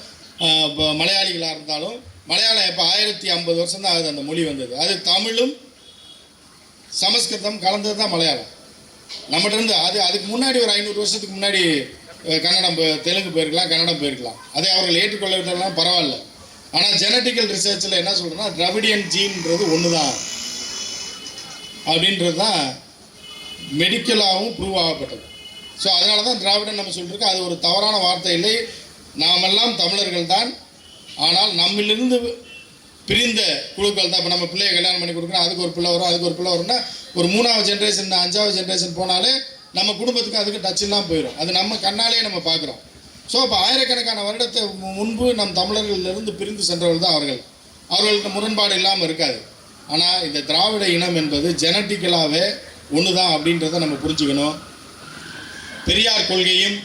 மலையாளிகளாக இருந்தாலும், மலையாளம் இப்போ 1050 வருஷம் தான் ஆகுது அந்த மொழி வந்தது. அது தமிழும் சமஸ்கிருதம் கலந்தது தான் மலையாளம். நம்மகிட்ட இருந்து அதுக்கு முன்னாடி ஒரு 500 வருஷத்துக்கு முன்னாடி கன்னடம் தெலுங்கு போயிருக்கலாம், கன்னடம் போயிருக்கலாம். அதை அவர்கள் ஏற்றுக்கொள்ளலாம், பரவாயில்ல. ஆனால் ஜெனட்டிக்கல் ரிசர்ச்சில் என்ன சொல்கிறேன்னா திராவிடியன் ஜீன்றது ஒன்று தான் அப்படின்றது தான் மெடிக்கலாகவும் ப்ரூவ் ஆகப்பட்டது. ஸோ அதனால தான் திராவிடன் நம்ம சொல்லியிருக்கோம். அது ஒரு தவறான வார்த்தை இல்லை. நாமெல்லாம் தமிழர்கள் தான். ஆனால் நம்மிலிருந்து பிரிந்த குழுக்கள் தான். இப்போ நம்ம பிள்ளையை கல்யாணம் பண்ணி கொடுக்குறோம், அதுக்கு ஒரு பிள்ளை வரும், அதுக்கு ஒரு பிள்ளை வரும்னா ஒரு 3வது ஜென்ரேஷன் 5வது ஜென்ரேஷன் போனாலே நம்ம குடும்பத்துக்கு அதுக்கு டச் இல்லாமல் போயிடும். அது நம்ம கண்ணாலே நம்ம பார்க்குறோம். ஸோ அப்போ ஆயிரக்கணக்கான வருடத்தை முன்பு நம் தமிழர்களிலிருந்து பிரிந்து சென்றவர்கள் தான் அவர்களுக்கு முரண்பாடு இல்லாமல் இருக்காது. ஆனால் இந்த திராவிட இனம் என்பது ஜெனட்டிக்கலாகவே ஒன்று தான் அப்படின்றத நம்ம புரிஞ்சுக்கணும். பெரியார் கொள்கையும்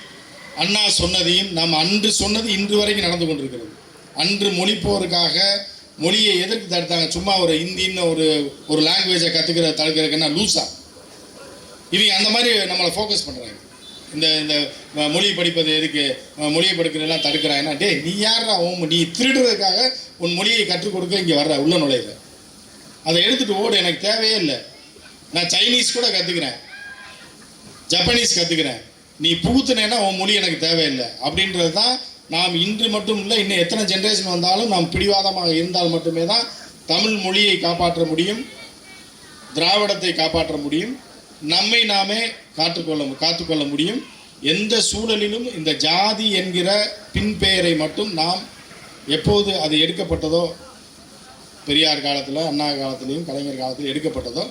அண்ணா சொன்னதையும் நாம் அன்று சொன்னது இன்று வரைக்கும் நடந்து கொண்டிருக்கிறது. அன்று மொழிப்போருக்காக மொழியை எதற்கு தடுத்தாங்க? சும்மா ஒரு ஹிந்தின்னு ஒரு லாங்குவேஜை தடுக்கிறதுக்குன்னா லூஸா இவங்க அந்த மாதிரி நம்மளை ஃபோக்கஸ் பண்ணுறாங்க. இந்த மொழி படிப்பது எதுக்கு, மொழியை படிக்கிறதெல்லாம் தடுக்கிறாங்கன்னா, டே நீ யாரா நீ திருடுறதுக்காக உன் மொழியை கற்றுக் கொடுக்க இங்கே வர்ற உள்ள நுழையிற, அதை எடுத்துகிட்டு ஓடு, எனக்கு தேவையே இல்லை. நான் சைனீஸ் கூட கற்றுக்கிறேன், ஜப்பனீஸ் கற்றுக்கிறேன், நீ புகுத்துனேன்னா உன் மொழி எனக்கு தேவையில்லை அப்படின்றது தான். நாம் இன்று மட்டும் இல்லை, இன்னும் எத்தனை ஜென்ரேஷன் வந்தாலும் நாம் பிடிவாதமாக இருந்தால் மட்டுமே தான் தமிழ் மொழியை காப்பாற்ற முடியும், திராவிடத்தை காப்பாற்ற முடியும், நம்மை நாமே காத்துக்கொள்ள முடியும். எந்த சூழலிலும் இந்த ஜாதி என்கிற பின்பெயரை மட்டும் நாம் எப்போது அது எடுக்கப்பட்டதோ, பெரியார் காலத்தில் அண்ணா காலத்திலையும் கலைஞர் காலத்திலையும் எடுக்கப்பட்டதோ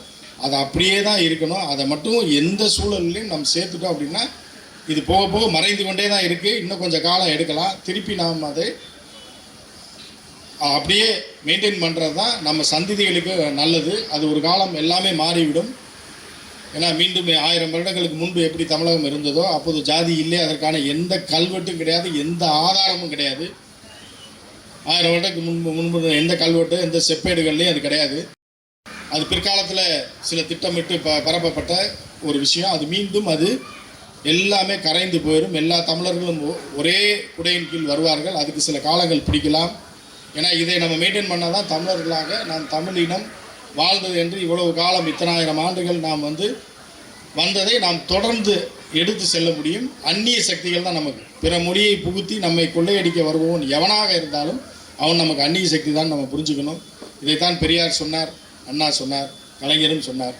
அது அப்படியே தான் இருக்கணும். அதை மட்டும் எந்த சூழலிலையும் நம்ம சேர்த்துட்டோம் அப்படின்னா இது போக போக மறைந்து கொண்டே தான் இருக்குது. இன்னும் கொஞ்சம் காலம் எடுக்கலாம். திருப்பி நாம் அதை அப்படியே மெயின்டைன் பண்ணுறது தான் நம்ம சந்ததிகளுக்கு நல்லது. அது ஒரு காலம் எல்லாமே மாறிவிடும். ஏன்னா மீண்டும் 1000 வருடங்களுக்கு முன்பு எப்படி தமிழகம் இருந்ததோ அப்போது ஜாதி இல்லை, அதற்கான எந்த கல்வெட்டும் கிடையாது, எந்த ஆதாரமும் கிடையாது. 1000 வருடத்துக்கு முன்பு எந்த கல்வெட்டு எந்த செப்பேடுகள்லையும் அது கிடையாது. அது பிற்காலத்தில் சில திட்டமிட்டு பரப்பப்பட்ட ஒரு விஷயம். அது மீண்டும் அது எல்லாமே கரைந்து போயிடும். எல்லா தமிழர்களும் ஒரே குடையின் கீழ் வருவார்கள். அதுக்கு சில காலங்கள் பிடிக்கலாம். ஏன்னா இதை நம்ம மெயின்டைன் பண்ணால் தான் தமிழர்களாக நாம் தமிழினம் வாழ்ந்தது என்று இவ்வளவு காலம் இத்தனை ஆயிரம் ஆண்டுகள் நாம் வந்ததை நாம் தொடர்ந்து எடுத்து செல்ல முடியும். அந்நிய சக்திகள் தான் நமக்கு பிற மொழியை புகுத்தி நம்மை கொள்ளையடிக்க வருபவன் எவனாக இருந்தாலும் அவன் நமக்கு அந்நிய சக்தி தான் நம்ம புரிஞ்சுக்கணும். இதைத்தான் பெரியார் சொன்னார், அண்ணா சொன்னார், கலைஞரும் சொன்னார்.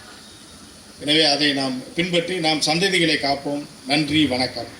எனவே அதை நாம் பின்பற்றி நாம் சந்ததிகளை காப்போம். நன்றி, வணக்கம்.